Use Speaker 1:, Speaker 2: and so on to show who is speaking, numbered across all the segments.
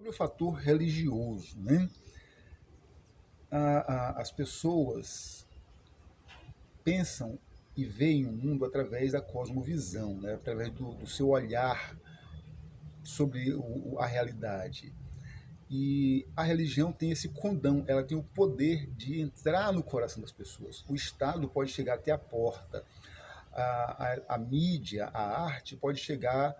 Speaker 1: sobre o fator religioso, né? As pessoas pensam e veem o mundo através da cosmovisão, né? Através do seu olhar sobre a realidade. E a religião tem esse condão, ela tem o poder de entrar no coração das pessoas. O Estado pode chegar até a porta, a mídia, a arte pode chegar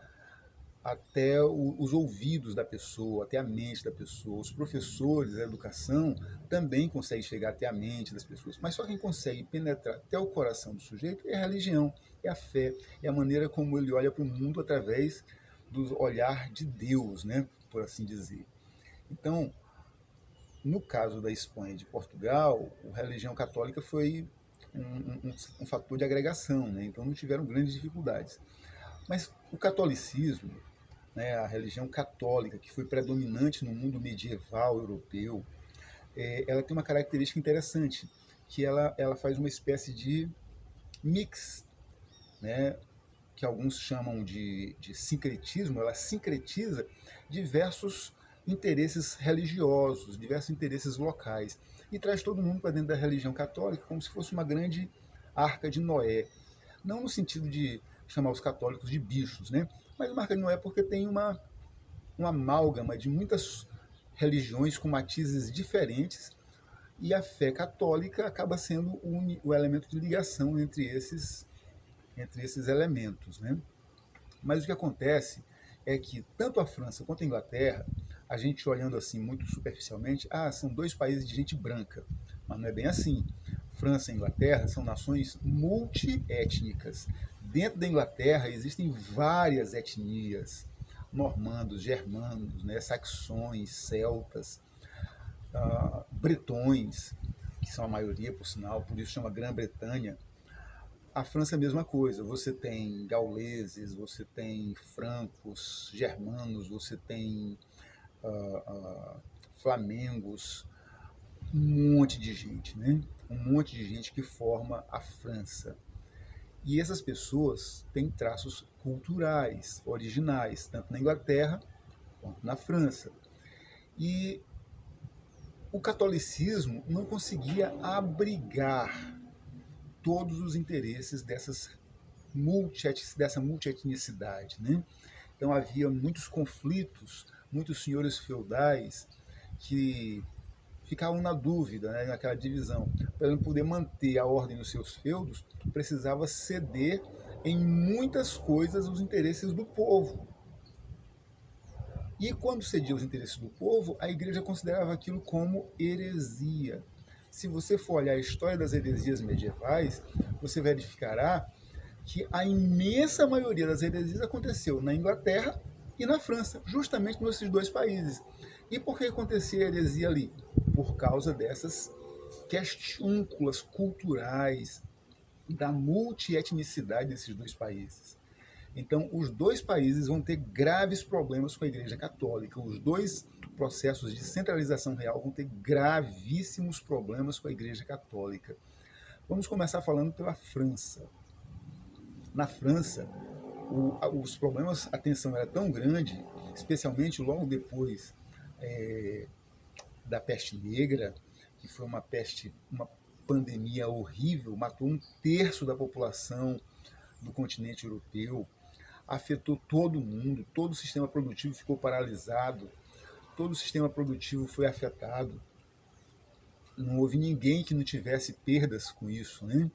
Speaker 1: até os ouvidos da pessoa, até a mente da pessoa. Os professores da educação também conseguem chegar até a mente das pessoas. Mas só quem consegue penetrar até o coração do sujeito é a religião, é a fé, é a maneira como ele olha para o mundo através do olhar de Deus, né, por assim dizer. Então, no caso da Espanha e de Portugal, a religião católica foi um fator de agregação, né? Então não tiveram grandes dificuldades. Mas o catolicismo, né, a religião católica, que foi predominante no mundo medieval europeu, ela tem uma característica interessante, que ela faz uma espécie de mix, né, que alguns chamam de sincretismo, ela sincretiza diversos interesses religiosos, diversos interesses locais, e traz todo mundo para dentro da religião católica como se fosse uma grande arca de Noé. Não no sentido de chamar os católicos de bichos, né? Mas uma arca de Noé porque tem uma amálgama de muitas religiões com matizes diferentes, e a fé católica acaba sendo o elemento de ligação entre esses elementos, né? Mas o que acontece é que tanto a França quanto a Inglaterra, a gente olhando assim muito superficialmente, são dois países de gente branca, mas não é bem assim. França e Inglaterra são nações multiétnicas. Dentro da Inglaterra existem várias etnias, normandos, germanos, né, saxões, celtas, bretões, que são a maioria, por sinal, por isso chama Grã-Bretanha. A França é a mesma coisa, você tem gauleses, você tem francos, germanos, você tem flamengos, um monte de gente, né? Um monte de gente que forma a França. E essas pessoas têm traços culturais, originais, tanto na Inglaterra quanto na França. E o catolicismo não conseguia abrigar todos os interesses dessa multietnicidade, né? Então havia muitos conflitos, muitos senhores feudais que ficavam na dúvida, né, naquela divisão. Para ele poder manter a ordem nos seus feudos, precisava ceder em muitas coisas os interesses do povo. E quando cedia os interesses do povo, a igreja considerava aquilo como heresia. Se você for olhar a história das heresias medievais, você verificará que a imensa maioria das heresias aconteceu na Inglaterra e na França, justamente nesses dois países. E por que acontecia a heresia ali? Por causa dessas questúnculas culturais, da multietnicidade desses dois países. Então, os dois países vão ter graves problemas com a Igreja Católica. Os dois processos de centralização real vão ter gravíssimos problemas com a Igreja Católica. Vamos começar falando pela França. Na França, os problemas, a tensão era tão grande, especialmente logo depois da peste negra, que foi uma pandemia horrível, matou um terço da população do continente europeu, afetou todo mundo, todo o sistema produtivo ficou paralisado, todo o sistema produtivo foi afetado. Não houve ninguém que não tivesse perdas com isso, né?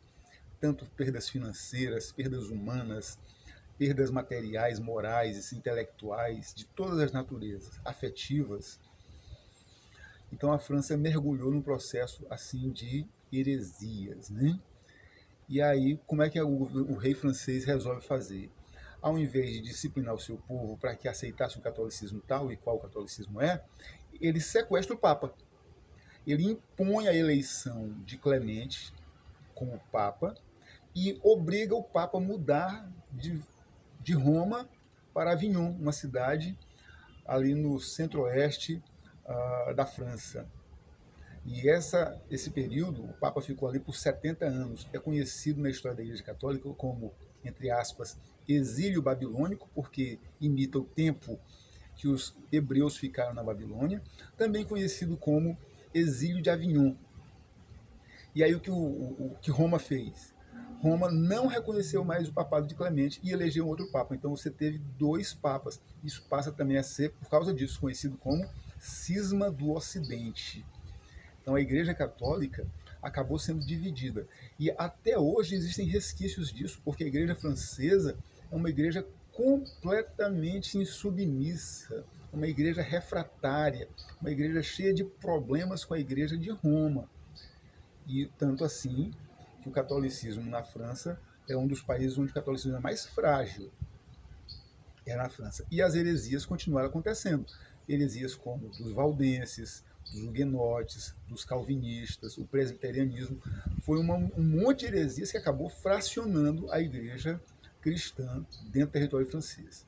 Speaker 1: Tanto perdas financeiras, perdas humanas, perdas materiais, morais, intelectuais, de todas as naturezas, afetivas. Então a França mergulhou num processo assim de heresias, né? E aí, como é que o rei francês resolve fazer? Ao invés de disciplinar o seu povo para que aceitasse o catolicismo tal e qual o catolicismo é, ele sequestra o Papa. Ele impõe a eleição de Clemente como Papa e obriga o Papa a mudar de Roma para Avignon, uma cidade ali no centro-oeste da França. E esse período, o Papa ficou ali por 70 anos. É conhecido na história da Igreja Católica como, entre aspas, exílio babilônico, porque imita o tempo que os hebreus ficaram na Babilônia, também conhecido como exílio de Avignon. E aí o que Roma fez? Roma não reconheceu mais o papado de Clemente e elegeu outro papa. Então você teve dois papas. Isso passa também a ser, por causa disso, conhecido como cisma do Ocidente. Então a Igreja Católica acabou sendo dividida. E até hoje existem resquícios disso, porque a Igreja Francesa é uma igreja completamente insubmissa, uma igreja refratária, uma igreja cheia de problemas com a Igreja de Roma. E tanto assim que o catolicismo na França é um dos países onde o catolicismo é mais frágil, é na França. E as heresias continuaram acontecendo. Heresias como dos valdenses, dos huguenotes, dos calvinistas, o presbiterianismo. Foi um monte de heresias que acabou fracionando a igreja cristã dentro do território francês.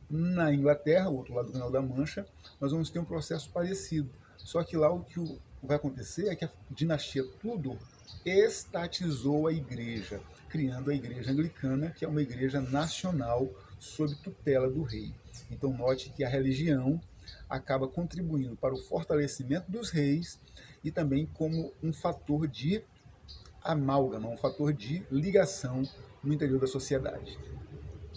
Speaker 1: Na Inglaterra, o outro lado do Canal da Mancha, nós vamos ter um processo parecido. Só que lá o que vai acontecer é que a dinastia Tudor estatizou a igreja, criando a igreja anglicana, que é uma igreja nacional sob tutela do rei. Então note que a religião acaba contribuindo para o fortalecimento dos reis e também como um fator de amálgama, um fator de ligação no interior da sociedade.